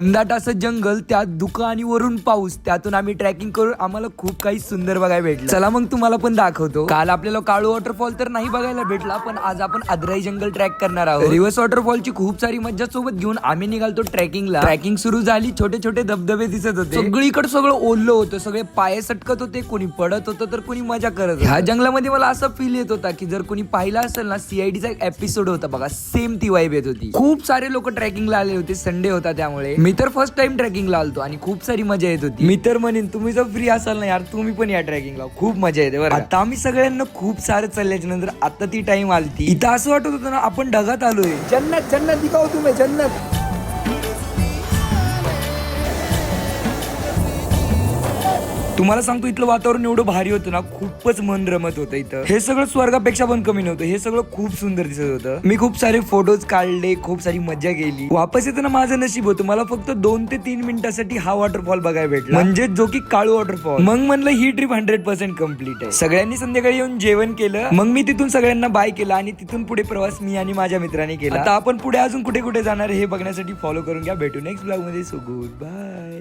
घनदाट असं जंगल, त्यात धुकं आणि वरून पाऊस, त्यातून आम्ही ट्रॅकिंग करून आम्हाला खूप काही सुंदर बघायला भेटलं. चला मग तुम्हाला पण दाखवतो. काल आपल्याला काळू वॉटरफॉल तर नाही बघायला भेटला, पण आज आपण आदराई जंगल ट्रॅक करणार आहोत. रिव्हर्स वॉटरफॉलची खूप सारी मज्जा सोबत घेऊन आम्ही निघालतो ट्रेकिंगला. ट्रॅकिंग सुरू झाली, छोटे छोटे धबधबे दिसत होते, सगळीकडे सगळं ओललं होतं, सगळे पाय सटकत होते, कोणी पडत होतं तर कोणी मजा करत होतं. ह्या जंगलामध्ये मला असं फील येत होता की जर कोणी पाहिला असेल ना, सीआयडीचा एक एपिसोड होता बघा, सेम ती वाईब येत होती. खूप सारे लोक ट्रेकिंगला आले होते, संडे होता त्यामुळे. मी तर फर्स्ट टाइम ट्रेकिंगला आलतो आणि खूप सारी मजा येत होती. मी तर म्हणेन तुम्ही जर फ्री असाल ना यार, तुम्ही पण या ट्रेकिंगला, खूप मजा येते बरं. आता आम्ही सगळ्यांना खूप सारं चालल्याच्या नंतर आता ती टाइम आलती. इथं असं वाटत होतं ना आपण ढगात आलोय. जन्नत जन्नत दिखाओ तुम्ही, जन्नत. तुम्हाला सांगतो इथलं वातावरण एवढं भारी होतं ना, खूपच मन रमत होतं इथं. हे सगळं स्वर्गापेक्षा पण कमी नव्हतं, हे सगळं खूप सुंदर दिसत होतं. मी खूप सारे फोटोज काढले, खूप सारी मजा केली. वापस येताना माझं नशीब होतं, मला फक्त 2 ते 3 मिनिटासाठी हा वॉटरफॉल बघायला भेटला, म्हणजे जो की काळू वॉटरफॉल. मग म्हणलं ही ट्रिप 100% कम्प्लीट आहे. सगळ्यांनी संध्याकाळी येऊन जेवण केलं, मग मी तिथून सगळ्यांना बाय केला आणि तिथून पुढे प्रवास मी आणि माझ्या मित्रांनी केला. आता आपण पुढे अजून कुठे कुठे जाणार हे बघण्यासाठी फॉलो करून घ्या. भेटू नेक्स्ट ब्लॉग मध्ये. So good bye.